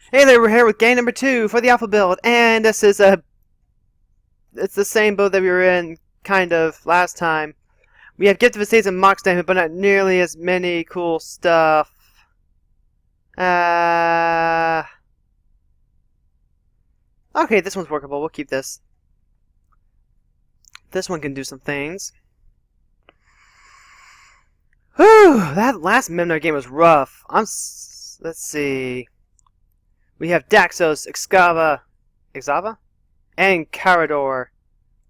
Hey there, we're here with game number 2 for the alpha build, and this is it's the same build that we were in, kind of, last time. We have Gift of Estates and Mox Diamond, but not nearly as many cool stuff. Okay, this one's workable, we'll keep this. This one can do some things. Whew, that last Memnar game was rough. Let's see. We have Daxos, Exava? And Carador.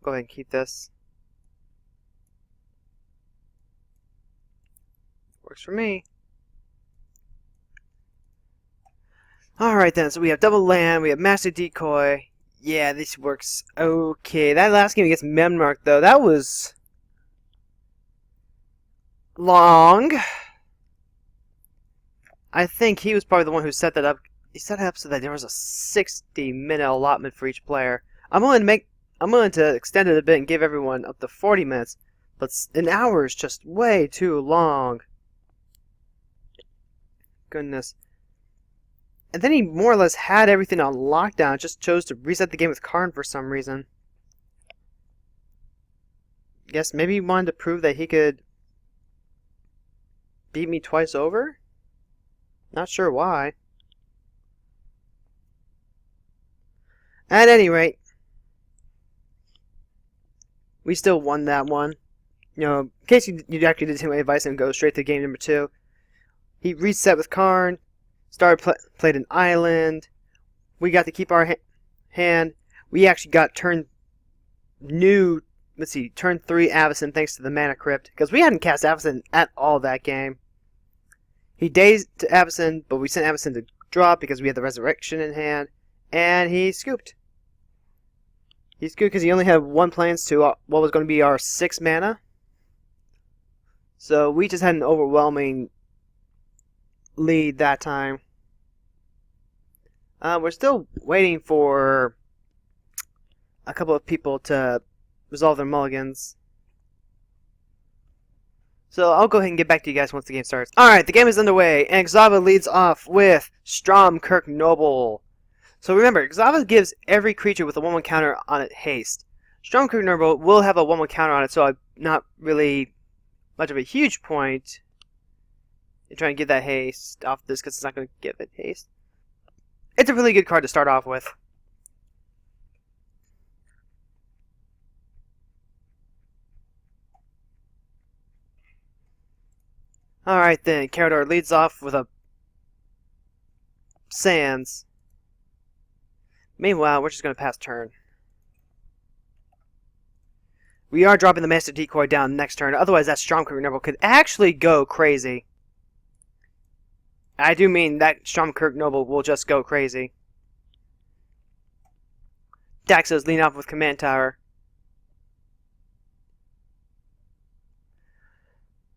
Go ahead and keep this. Works for me. Alright then, so we have Double Land, we have Master Decoy. Yeah, this works okay. That last game against Memnarch, though, that was long. I think he was probably the one who set that up. He set it up so that there was a 60-minute allotment for each player. I'm willing to extend it a bit and give everyone up to 40 minutes, but an hour is just way too long. Goodness. And then he more or less had everything on lockdown, just chose to reset the game with Karn for some reason. Guess maybe he wanted to prove that he could beat me twice over? Not sure why. At any rate, we still won that one. You know, in case you actually did take my advice and go straight to game number 2. He reset with Karn, played an island. We got to keep our hand. We actually got turn 3 Avacyn thanks to the Mana Crypt, because we hadn't cast Avacyn at all that game. He dazed to Avacyn, but we sent Avacyn to drop because we had the Resurrection in hand, and he scooped. He scooped because he only had 1 plans to what was going to be our 6 mana. So we just had an overwhelming lead that time. We're still waiting for a couple of people to resolve their mulligans. So I'll go ahead and get back to you guys once the game starts. Alright, the game is underway, and Exava leads off with Stromkirk Noble. So remember, Exava gives every creature with a 1/1 counter on it haste. Stromkirk Noble will have a 1/1 counter on it, so I'm not really much of a huge point in trying to get that haste off this, because it's not going to give it haste. It's a really good card to start off with. Alright then, Carador leads off with a Sands. Meanwhile, we're just going to pass turn. We are dropping the Master Decoy down next turn, otherwise that Stromkirk Noble could actually go crazy. I do mean that Stromkirk Noble will just go crazy. Daxos lean off with Command Tower.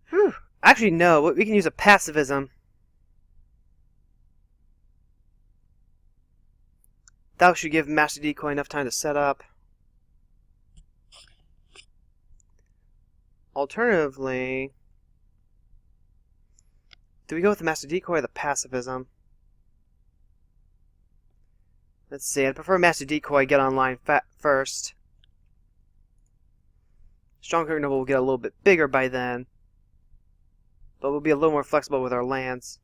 Whew. Actually, no. We can use a Pacifism. That should give Master Decoy enough time to set up. Alternatively, do we go with the Master Decoy or the Pacifism? Let's see. I'd prefer Master Decoy get online first. Stromkirk Noble will get a little bit bigger by then, but we'll be a little more flexible with our lands.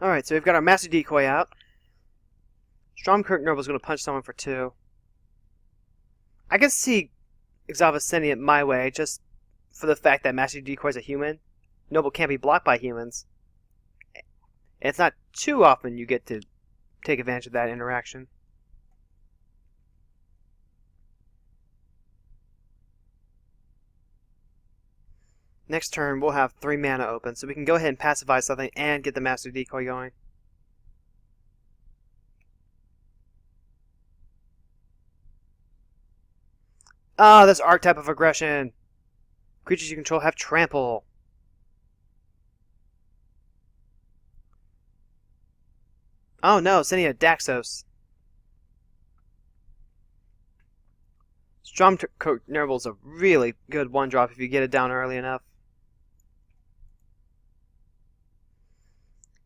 Alright, so we've got our Master Decoy out. Stromkirk Noble is going to punch someone for 2. I can see Exava sending it my way, just for the fact that Master Decoy is a human. Noble can't be blocked by humans. And it's not too often you get to take advantage of that interaction. Next turn, we'll have 3 mana open, so we can go ahead and pacify something and get the Master Decoy going. Ah, this archetype of aggression. Creatures you control have trample. Oh no, sending a Daxos. Strong Nurgle's a really good one-drop if you get it down early enough.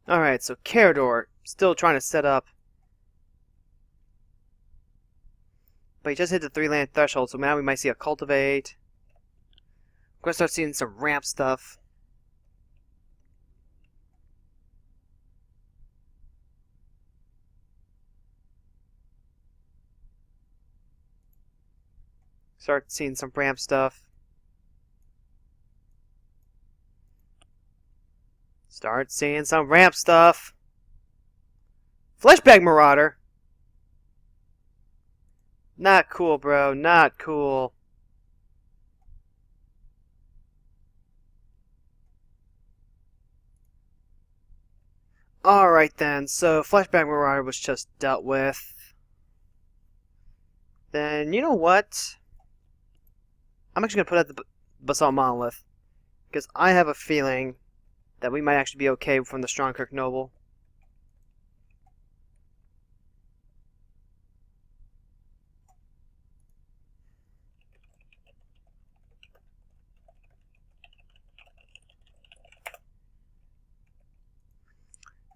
Alright, so Carador, still trying to set up. But he just hit the 3-land threshold, so now we might see a Cultivate. We're going to start seeing some ramp stuff. Start seeing some ramp stuff. Start seeing some ramp stuff. Fleshbag Marauder. Not cool, bro. Not cool. Alright then, so Fleshbag Marauder was just dealt with. Then, you know what? I'm actually going to put out the Basalt Monolith. Because I have a feeling that we might actually be okay from the Strongkirk Noble.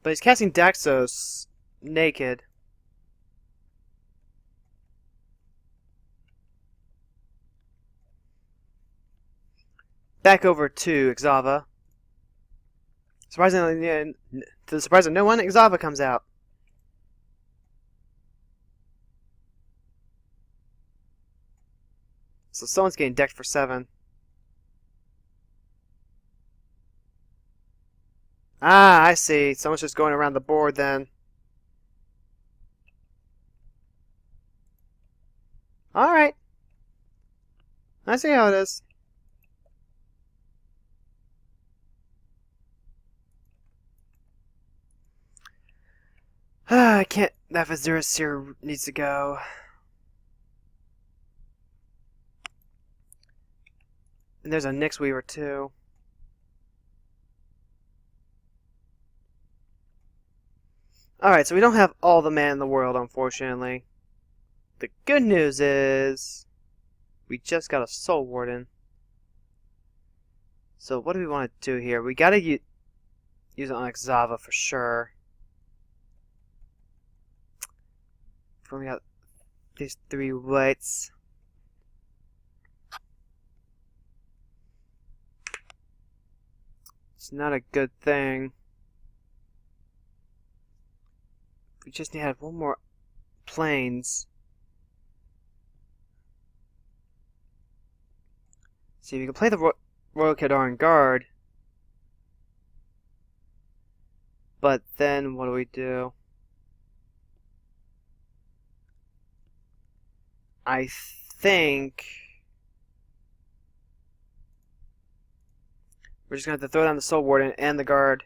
But he's casting Daxos naked. Back over to Ixava. Surprisingly, to the surprise of no one, Ixava comes out. So someone's getting decked for 7. Ah, I see. Someone's just going around the board then. Alright. I see how it is. I can't. That Viserys here needs to go. And there's a Nyx Weaver too. Alright, so we don't have all the mana in the world, unfortunately. The good news is we just got a Soul Warden. So what do we want to do here? We gotta use it on Ixava for sure. We only got these 3 whites. It's not a good thing. We just need to have one more planes. See, we can play the Royal Kadaran Guard. But then what do we do? I think we're just going to have to throw down the Soul Warden and the Guard.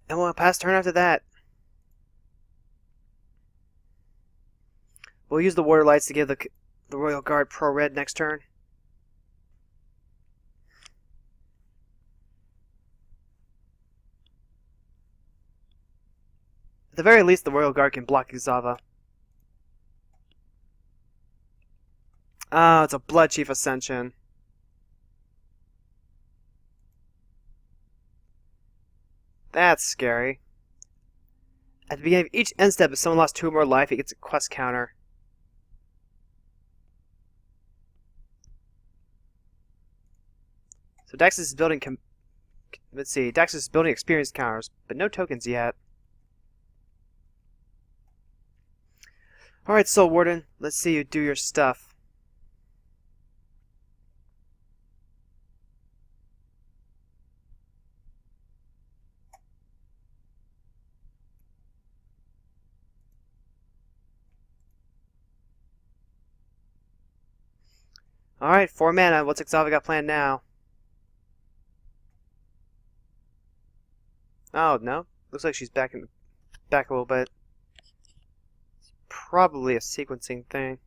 And we'll pass turn after that. We'll use the Water Lights to give the Royal Guard pro-red next turn. At the very least, the Royal Guard can block Ixava. Oh, it's a Blood Chief Ascension. That's scary. At the beginning of each end step, if someone lost 2 or more life, he gets a quest counter. So Daxus is building. Let's see. Daxus is building experience counters, but no tokens yet. All right, Soul Warden. Let's see you do your stuff. All right, 4 mana. What's Ixava got planned now? Oh no, looks like she's back a little bit. probably a sequencing thing.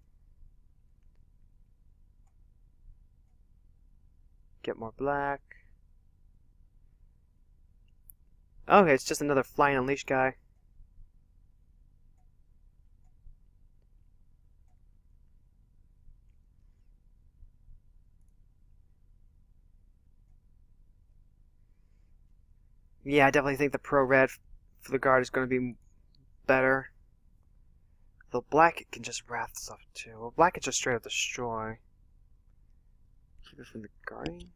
Get more black. Okay, it's just another Flying Unleashed guy. Yeah, I definitely think the Pro Red for the guard is going to be better. Though black can just wrath stuff too. Well, black can just straight up destroy. Keep it from the guarding.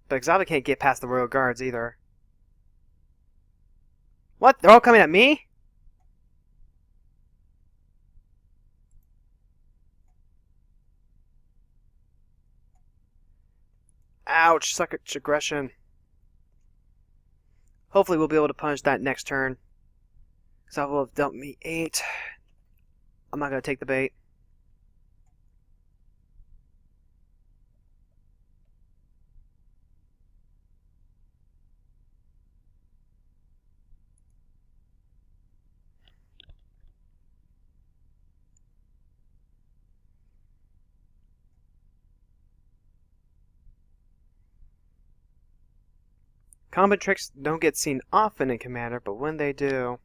But Exava can't get past the Royal Guards either. What? They're all coming at me? Ouch, such aggression. Hopefully we'll be able to punish that next turn. Exava will have dealt me 8. I'm not going to take the bait. Combat tricks don't get seen often in Commander, but when they do...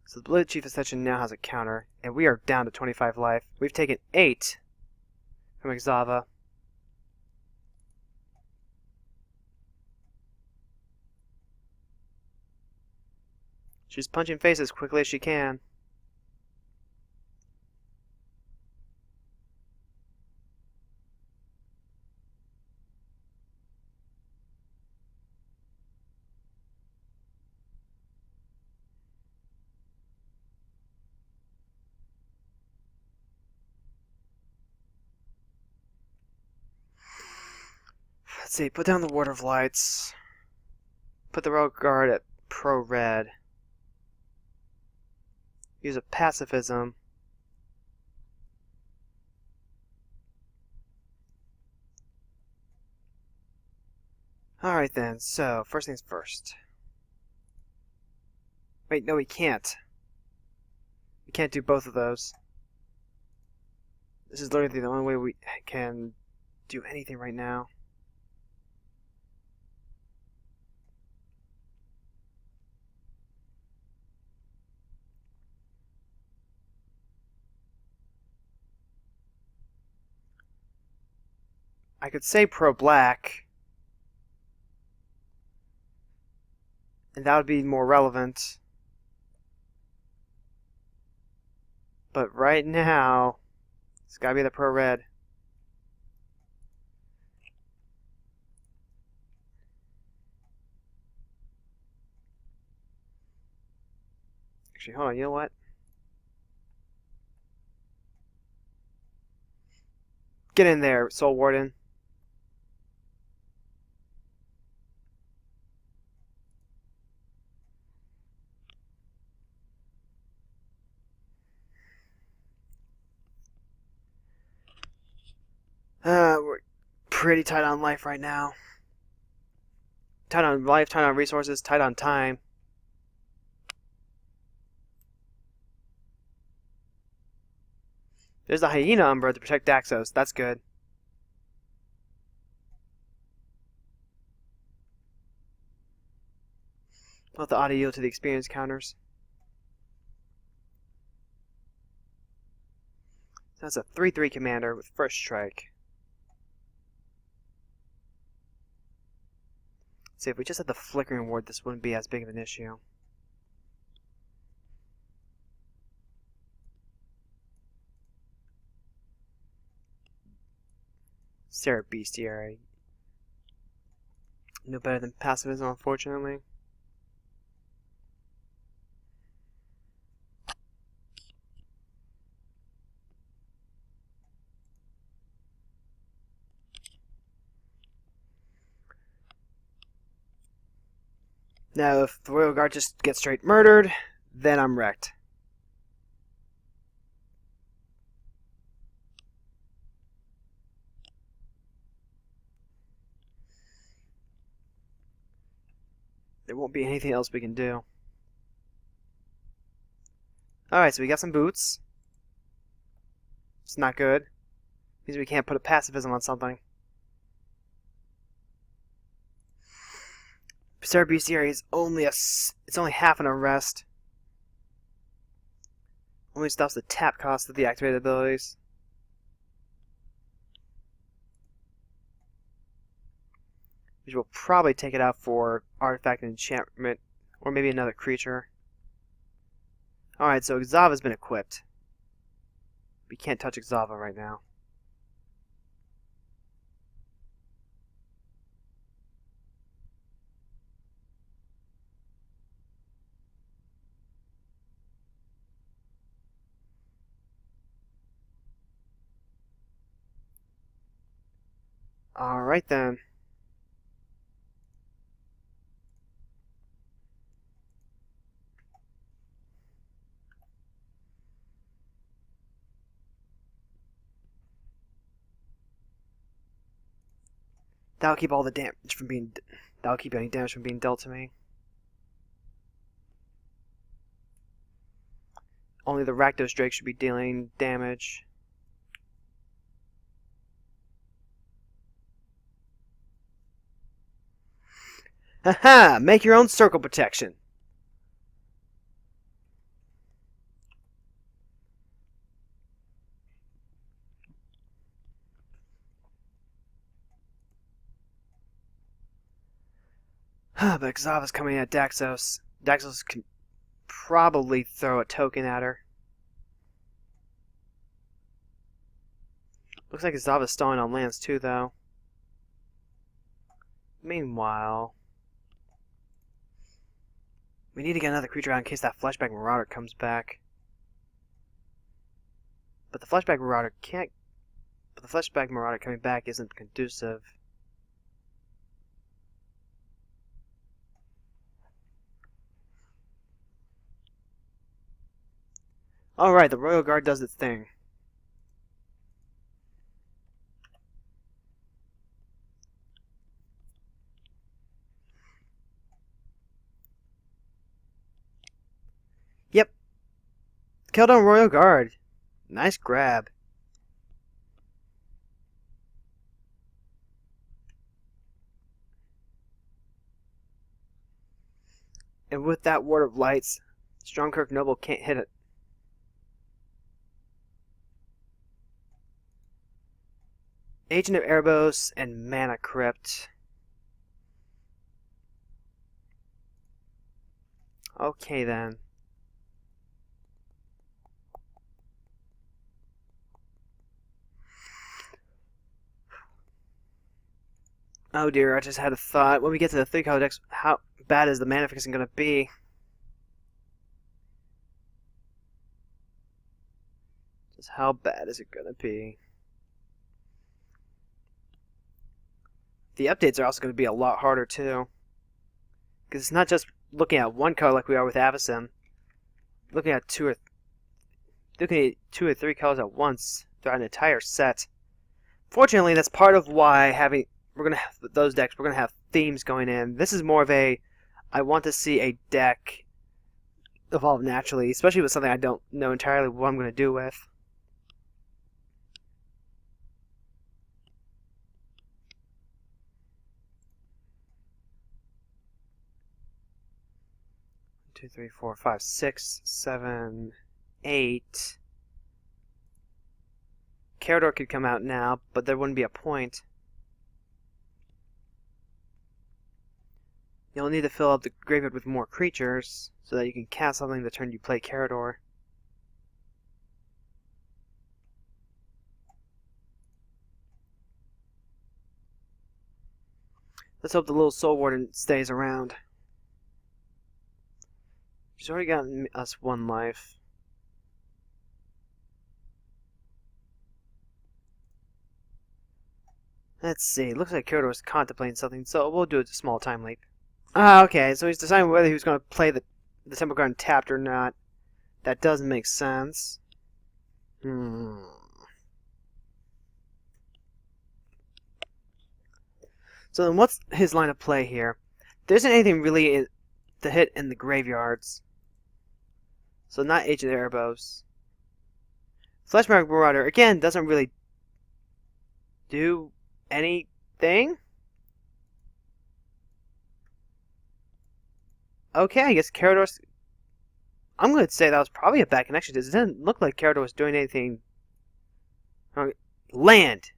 So the Blade Chief Ascension now has a counter, and we are down to 25 life. We've taken 8 from Exava. She's punching faces as quickly as she can. Let's see, put down the Ward of Lights. Put the Royal Guard at Pro Red. Use a Pacifism. Alright then, so, first things first. Wait, no we can't. We can't do both of those. This is literally the only way we can do anything right now. I could say pro-black, and that would be more relevant. But right now, it's gotta be the pro-red. Actually, hold on, you know what? Get in there, Soul Warden. We're pretty tight on life right now. Tight on life, tight on resources, tight on time. There's the Hyena Umbra to protect Daxos. That's good. Let the auto yield to the experience counters. That's a 3/3 commander with first strike. See, if we just had the Flickering Ward, this wouldn't be as big of an issue. Sarah Bestiary. No better than pacifism, unfortunately. Now, if the Royal Guard just gets straight murdered, then I'm wrecked. there won't be anything else we can do. Alright, so we got some boots. It's not good. Means we can't put a pacifism on something. Preserve bestiary is only it's only half an arrest. Only stops the tap cost of the activated abilities. Which will probably take it out for artifact and enchantment, or maybe another creature. Alright, so Exava's been equipped. We can't touch Exava right now. Alright then. That'll keep all the damage from being... That'll keep any damage from being dealt to me. Only the Rakdos Drake should be dealing damage. Haha! Make your own circle protection! But Exava's coming at Daxos. Daxos can probably throw a token at her. Looks like Exava's stalling on lands too, though. Meanwhile, we need to get another creature out in case that Flashback Marauder comes back. But the Flashback Marauder can't... But the Flashback Marauder coming back isn't conducive. Alright, the Royal Guard does its thing. Yep. Killed on Royal Guard. Nice grab. And with that Ward of Lights, Strongkirk Noble can't hit it. Agent of Erebos and Mana Crypt. Okay then. Oh dear, I just had a thought. When we get to the 3-color decks, how bad is the mana fixing going to be? Just how bad is it going to be? The updates are also going to be a lot harder too. Because it's not just looking at one color like we are with Avacyn. Looking at two or three colors at once throughout an entire set. Fortunately, that's part of why we're gonna have those decks. We're gonna have themes going in. This is more of a I want to see a deck evolve naturally, especially with something I don't know entirely what I'm gonna do with. Two, three, four, five, 6, 7, 8. Carador could come out now, but there wouldn't be a point. You'll need to fill up the graveyard with more creatures, so that you can cast something the turn you play Carador. Let's hope the little Soul Warden stays around. She's already gotten us 1 life. Let's see, looks like Carador's contemplating something, so we'll do a small time leap. Ah, okay, so he's deciding whether he was going to play the Temple Garden tapped or not. That doesn't make sense. So then what's his line of play here? There isn't anything really to hit in the graveyards. So not Agent Erebos. Fleshmark Marauder, again, doesn't really do anything. Okay, I guess Carador's... I'm going to say that was probably a bad connection. It didn't look like Carador was doing anything... Land!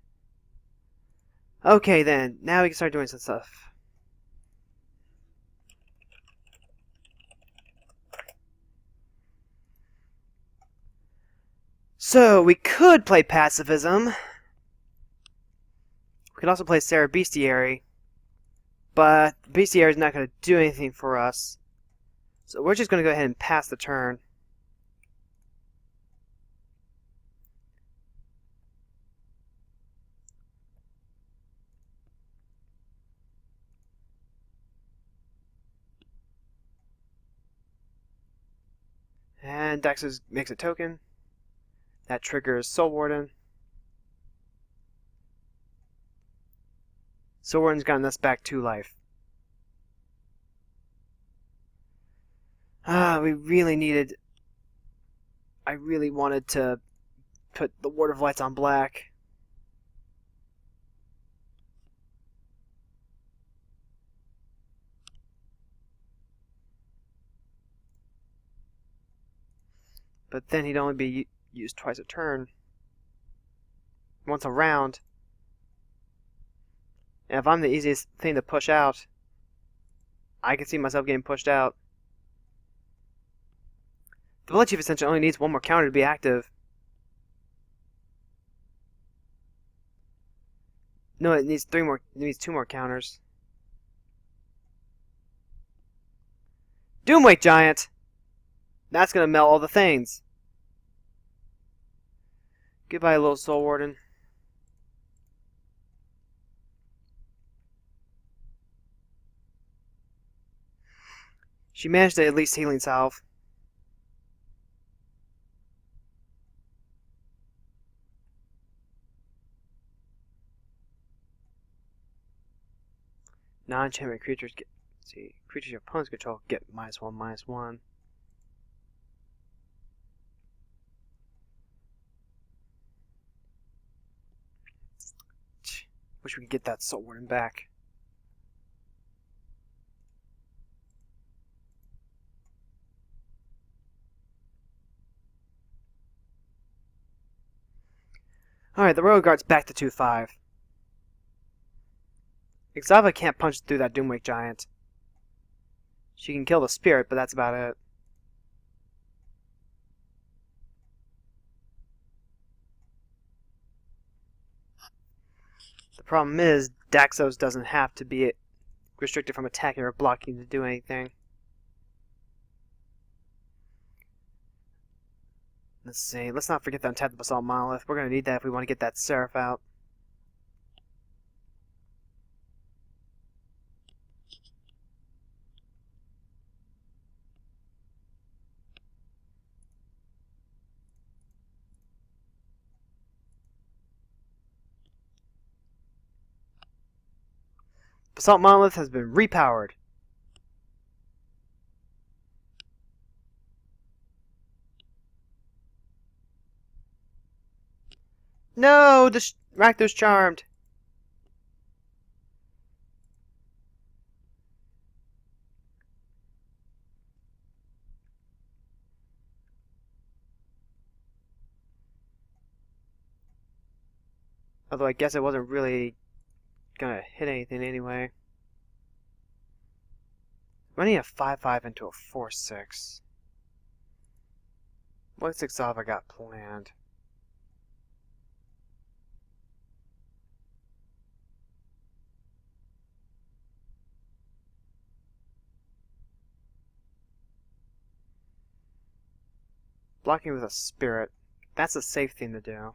Okay then, now we can start doing some stuff. So, we could play Pacifism. We could also play Sarah Bestiary. But Bestiary is not going to do anything for us. So we're just going to go ahead and pass the turn. And Daxus makes a token. That triggers Soul Warden. Soul Warden's gotten us back 2 life. We really needed... I really wanted to put the Ward of Lights on black. But then he'd only be used twice a turn. Once a round. And if I'm the easiest thing to push out, I can see myself getting pushed out. The Blood Chief essentially only needs 1 more counter to be active. No, it needs 3 more. It needs 2 more counters. Doomwake Giant! That's gonna melt all the things. Goodbye, little Soul Warden. She managed to at least Healing Salve. Non-enchantment creatures get... Let's see. Creatures your opponents control get -1/-1. Wish we could get that Soul Warden back. Alright, the Royal Guard's back to 2/5. Ixava can't punch through that Doomwake Giant. She can kill the spirit, but that's about it. The problem is, Daxos doesn't have to be restricted from attacking or blocking to do anything. Let's see, let's not forget to untap the Basalt Monolith. We're going to need that if we want to get that Seraph out. Basalt Monolith has been repowered. No! The Rakdos Charmed! Although I guess it wasn't really gonna hit anything anyway. Running a 5/5 into a 4/6. What's Ixava got planned? Blocking with a spirit. That's a safe thing to do.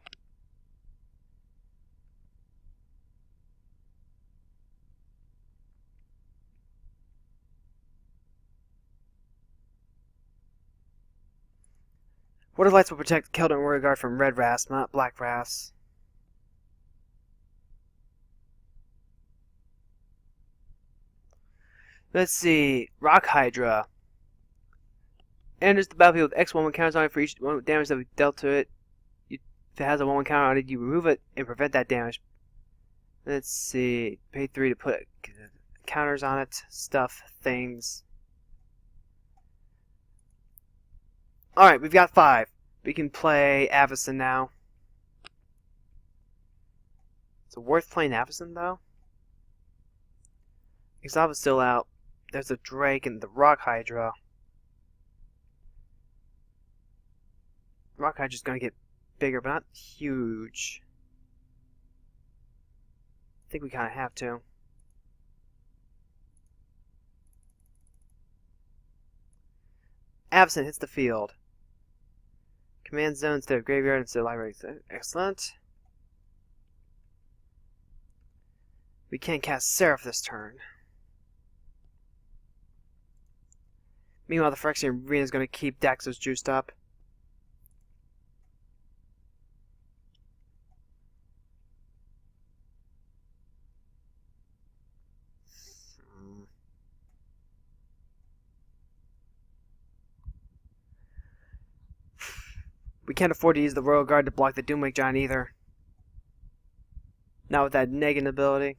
Ward of Lights will protect Keldon Warrior Guard from red Ras, not black Ras. Let's see. Rock Hydra. Enters the battlefield with X1 counters on it for each damage that we dealt to it. If it has a 1/1 counter on it, you remove it and prevent that damage. Let's see. Pay 3 to put counters on it. Stuff. Things. Alright, we've got 5. We can play Avacyn now. Is it worth playing Avacyn, though? Exava's still out. There's a Drake and the Rock Hydra. Rock Hydra's gonna get bigger, but not huge. I think we kinda have to. Avacyn hits the field. Command zone instead of graveyard instead of library. Excellent. We can't cast Seraph this turn. Meanwhile, the Phyrexian Arena is going to keep Daxos juiced up. We can't afford to use the Royal Guard to block the Doomwake Giant either. Not with that negative ability.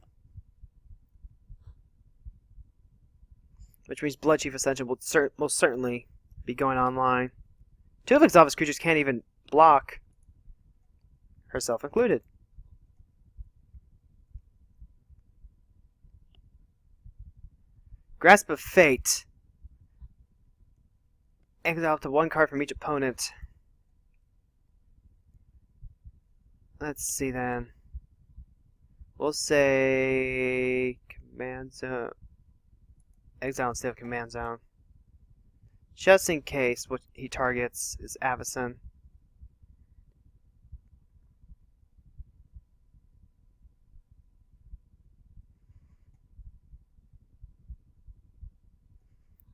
Which means Blood Chief Ascension will most certainly be going online. 2 of Exava's creatures can't even block, herself included. Grasp of Fate. Exile up to 1 card from each opponent. Let's see then. We'll say Command Zone. Exile instead of Command Zone. Just in case what he targets is Avacyn.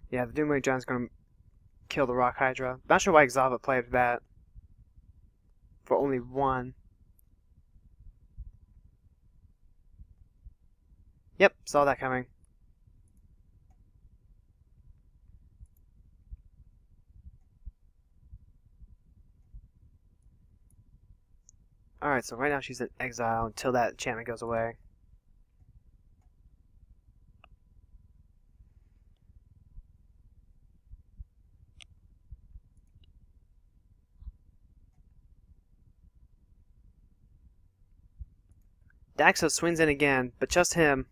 Yeah, the Doomwake Giant's going to kill the Rock Hydra. Not sure why Exava played that. For only 1. Yep, saw that coming. Alright, so right now she's in exile until that enchantment goes away. Daxos swings in again, but just him.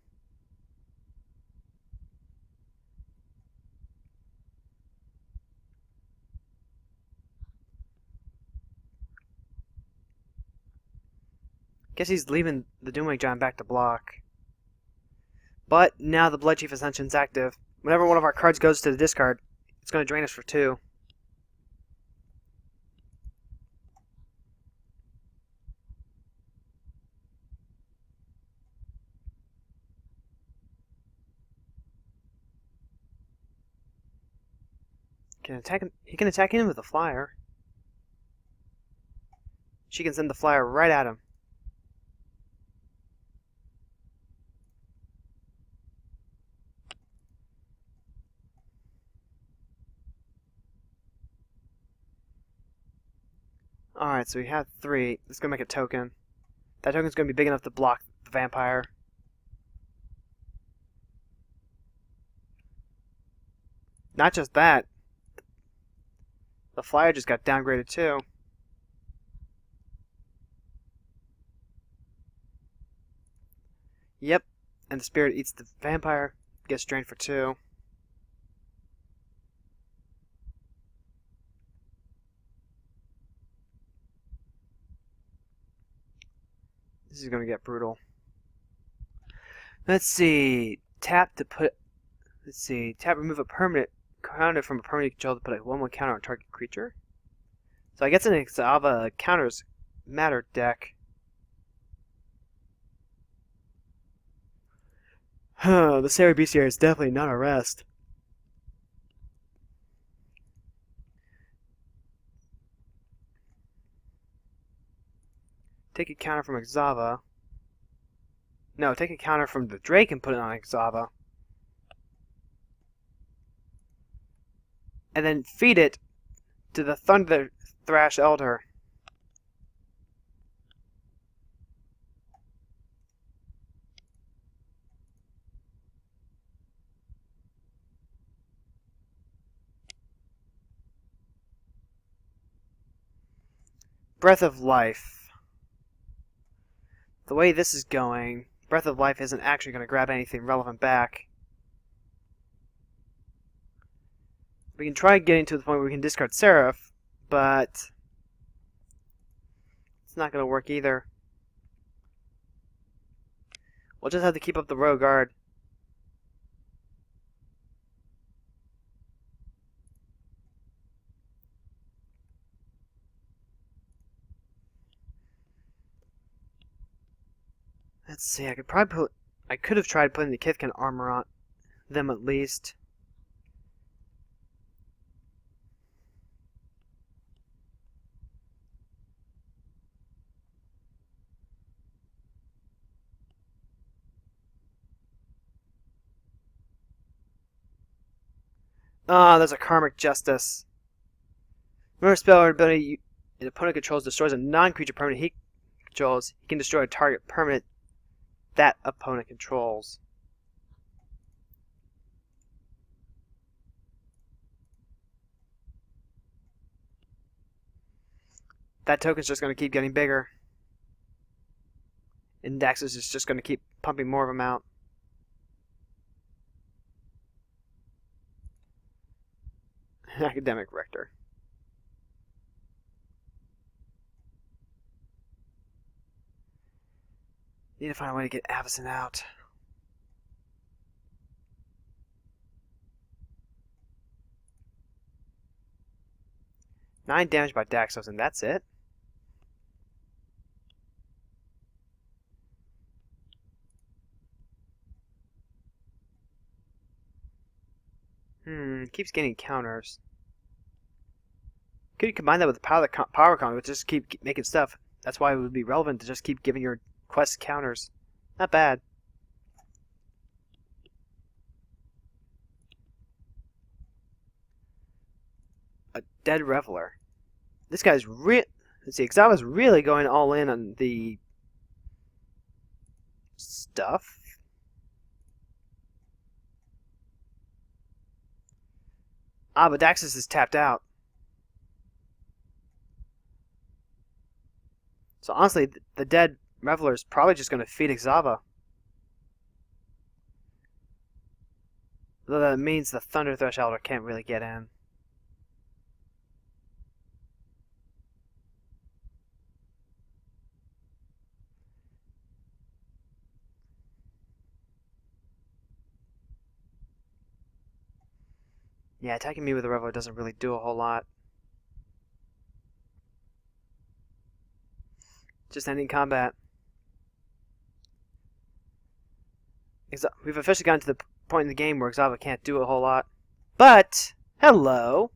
Guess he's leaving the Doomwake Giant back to block. But now the Blood Chief Ascension's active. Whenever one of our cards goes to the discard, it's going to drain us for 2. He can attack him with a flyer. She can send the flyer right at him. Alright, so we have 3. Let's go make a token. That token's going to be big enough to block the vampire. Not just that. The flyer just got downgraded too. Yep, and the spirit eats the vampire, gets drained for 2. This is going to get brutal. Let's see. Tap, remove a permanent counter from a permanent control to put a 1/1 counter on target creature. So I guess an Exava counters matter deck. The Sari Bestiary is definitely not a rest. Take a counter from Exava. No, take a counter from the Drake and put it on Exava. and then feed it to the Thunder Thrash Elder. Breath of Life. The way this is going, Breath of Life isn't actually going to grab anything relevant back. We can try getting to the point where we can discard Seraph, but it's not going to work either. We'll just have to keep up the Royal Guard. Let's see, I could have tried putting the Kithkin armor on them at least. Ah, there's a Karmic Justice. Remember spell or ability an opponent controls destroys a non-creature permanent he controls. He can destroy a target permanent that opponent controls. That token's just going to keep getting bigger. And Daxus is just going to keep pumping more of them out. Academic Rector. Need to find a way to get Avacyn out. Nine damage by Daxos, and that's it? Keeps getting counters. Could you combine that with the power con, which just keep making stuff? That's why it would be relevant to just keep giving your quest counters. Not bad. A Dead Reveler. This guy's let's see, Xava's really going all in on the stuff. Ah, but Daxus is tapped out. So honestly, the Dead Reveler is probably just going to feed Xava. Though that means the Thunder Thrash Elder can't really get in. Yeah, attacking me with the Reveler doesn't really do a whole lot. Just ending combat. We've officially gotten to the point in the game where Xava can't do a whole lot. But, hello!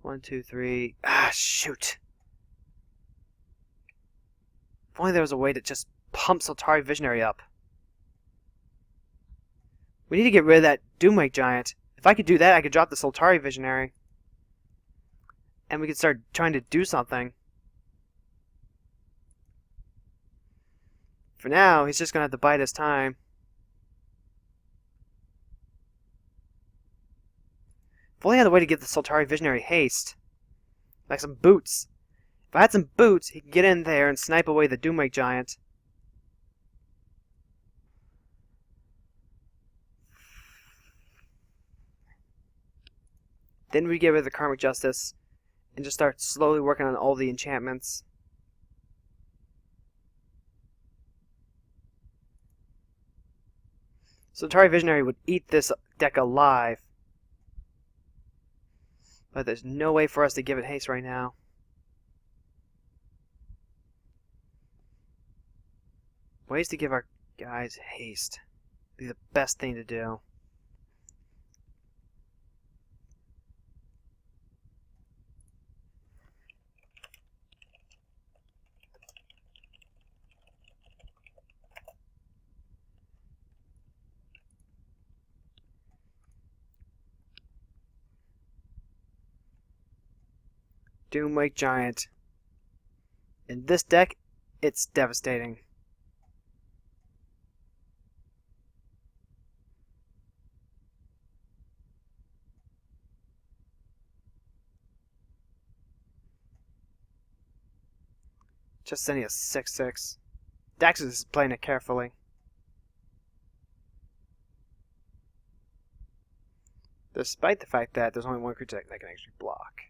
1, 2, 3. Ah, shoot! If only there was a way to just pump Soltari Visionary up. We need to get rid of that Doomwake Giant. If I could do that, I could drop the Soltari Visionary. And we could start trying to do something. For now, he's just going to have to bide his time. If only I had a way to get the Soltari Visionary haste. Like some boots. If I had some boots, he could get in there and snipe away the Doomwake Giant. Then we get rid of the Karmic Justice and just start slowly working on all the enchantments. Soltari Visionary would eat this deck alive. But there's no way for us to give it haste right now. Ways to give our guys haste. Be the best thing to do. Doomwake Giant. In this deck, it's devastating. Just sending a 6/6. Daxus is playing it carefully. Despite the fact that there's only one creature that can actually block.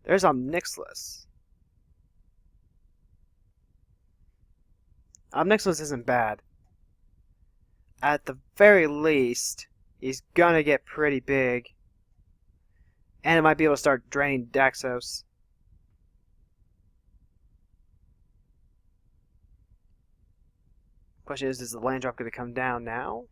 There's Omnixless. Omnixless isn't bad. At the very least, he's gonna get pretty big. And it might be able to start draining Daxos. Question is the land drop gonna come down now?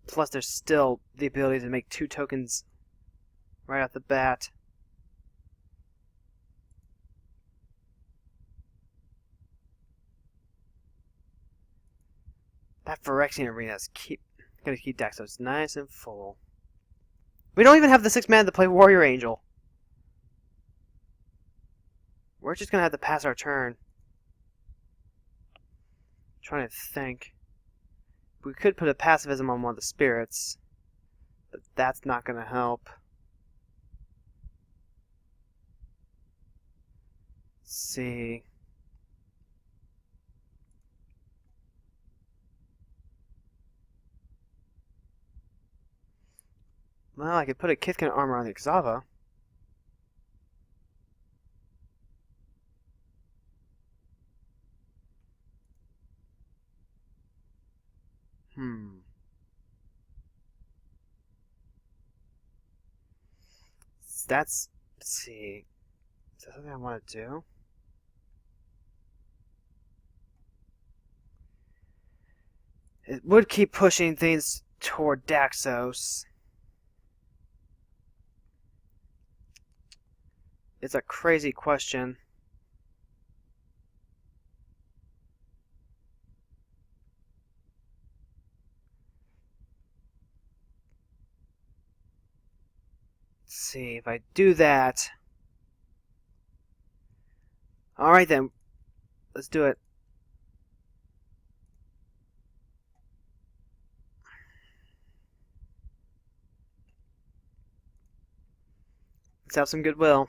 Plus, there's still the ability to make 2 tokens right off the bat. That Phyrexian Arena is gonna keep Daxos nice and full. We don't even have the 6 mana to play Warrior Angel. We're just gonna have to pass our turn. Trying to think. We could put a pacifism on one of the spirits, but that's not gonna help. Let's see. Well, I could put a Kithkin armor on the Xava. Let's see. Is that something I want to do? It would keep pushing things toward Daxos. It's a crazy question. Let's see if I do that. Alright then. Let's do it. Let's have some goodwill.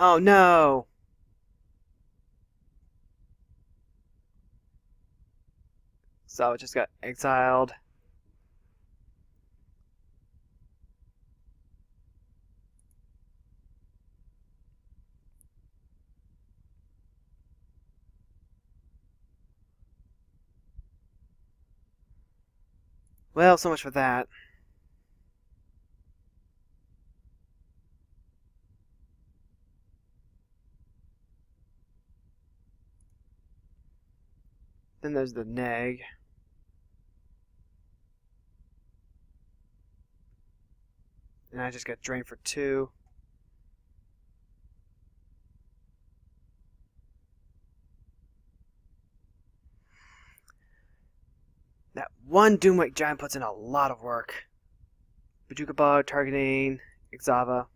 Oh no! So it just got exiled. Well, so much for that. Then there's the neg. And I just got drained for 2. That one Doomwake Giant puts in a lot of work. Bajuka Bug, targeting Xava.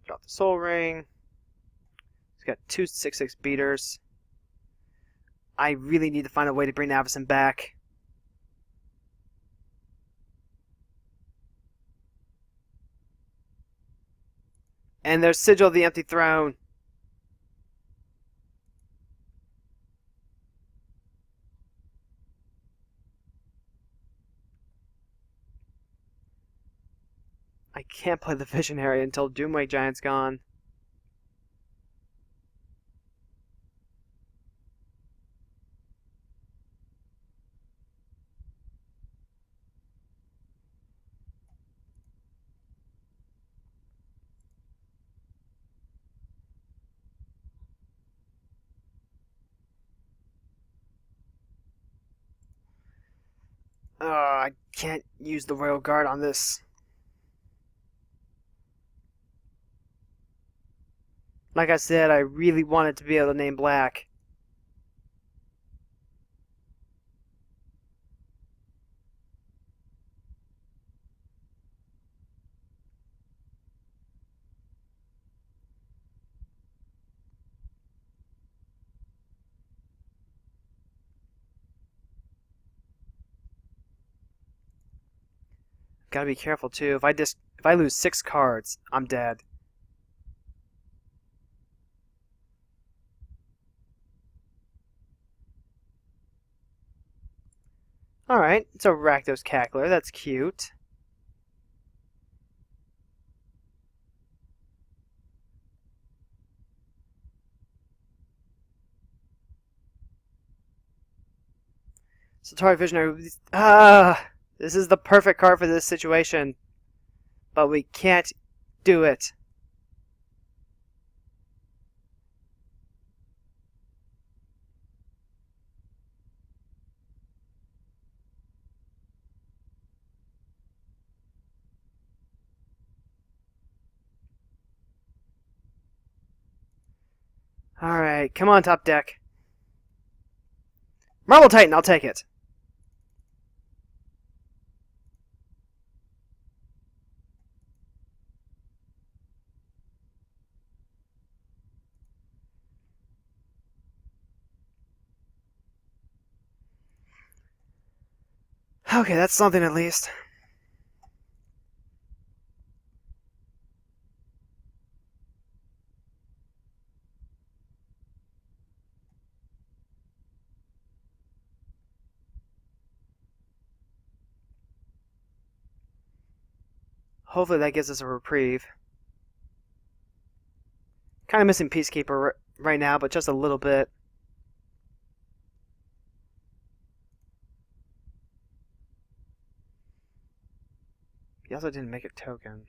Drop the Soul Ring. He's got 2 6/6 beaters. I really need to find a way to bring Avacyn back. And there's Sigil of the Empty Throne. I can't play the Visionary until Doomwake Giant's gone. I can't use the Royal Guard on this. Like I said, I really wanted to be able to name black. Gotta be careful too. If I lose 6 cards, I'm dead. Alright, it's a Rakdos Cackler. That's cute. Solitary Visionary. This is the perfect card for this situation. But we can't do it. Alright, come on, top deck. Marble Titan, I'll take it. Okay, that's something at least. Hopefully that gives us a reprieve. Kind of missing Peacekeeper right now, but just a little bit. He also didn't make a token.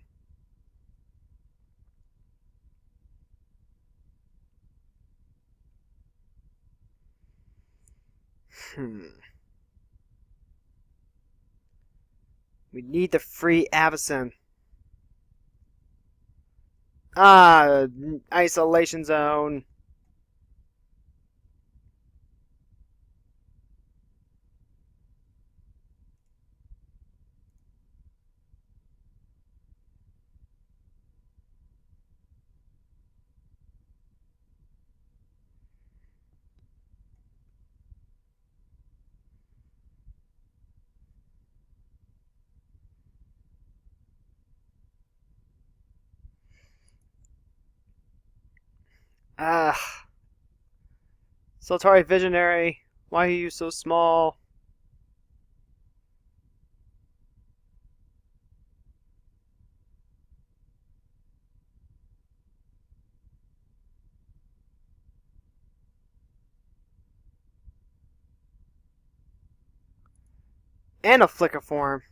We need the free Avacyn. Isolation Zone. Solitary Visionary. Why are you so small? And a Flicker Form.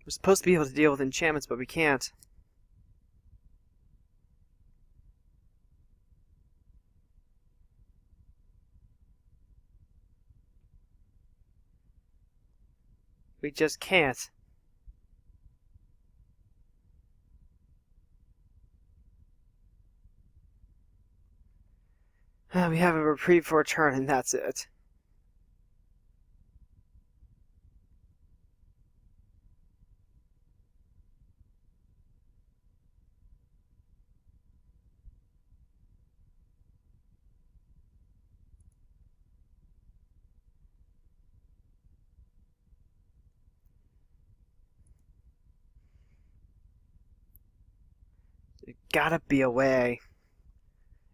We're supposed to be able to deal with enchantments, but we can't. We just can't. We have a reprieve for a turn, and that's it. gotta be a way.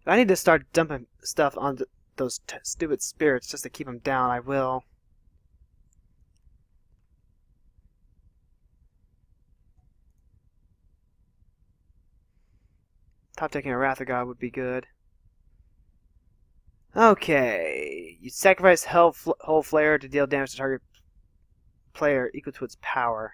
If I need to start dumping stuff on those stupid spirits just to keep them down, I will. Top taking a Wrath of God would be good. Okay. You sacrifice Hull Flare to deal damage to target player equal to its power.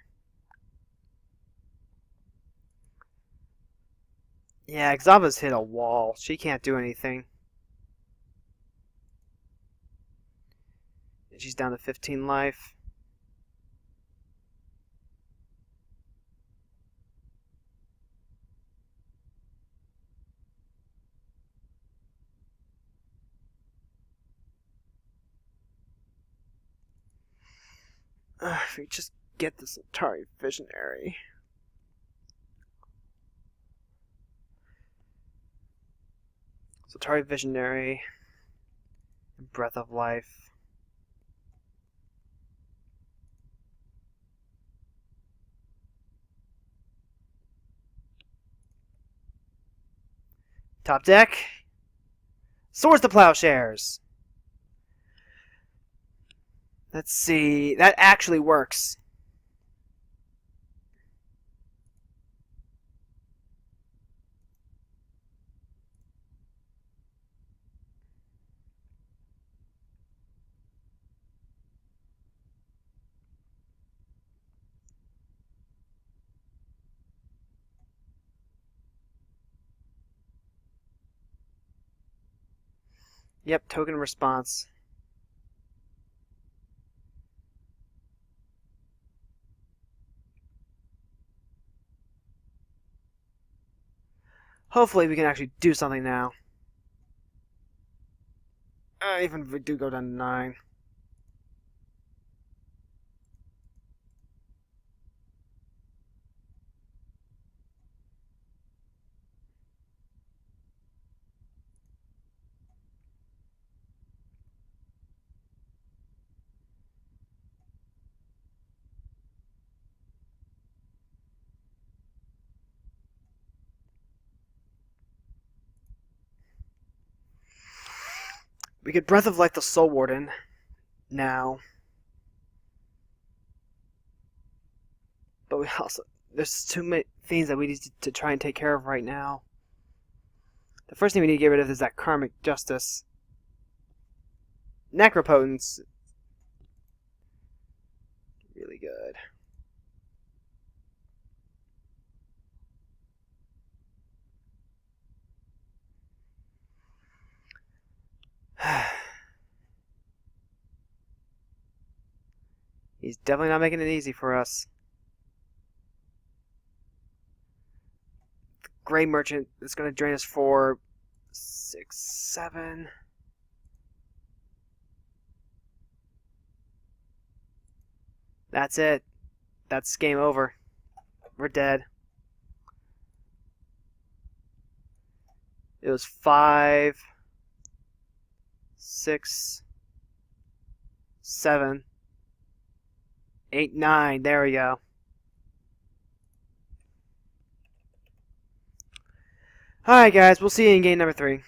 Yeah, Xava's hit a wall. She can't do anything. She's down to 15 life. If we just get this Atari Visionary. So Atari Visionary and Breath of Life. Top deck. Swords to Plowshares. Let's see. That actually works. Yep, token response. Hopefully we can actually do something now. Even if we do go down to 9. We could Breath of Life the Soul Warden now. But we also... There's too many things that we need to try and take care of right now. The first thing we need to get rid of is that Karmic Justice. Necropotence. Really good. He's definitely not making it easy for us. The Gray Merchant is going to drain us for 6, 7. That's it. That's game over. We're dead. It was 5, 6, 7, 8, 9. There we go. Alright guys, we'll see you in game number 3.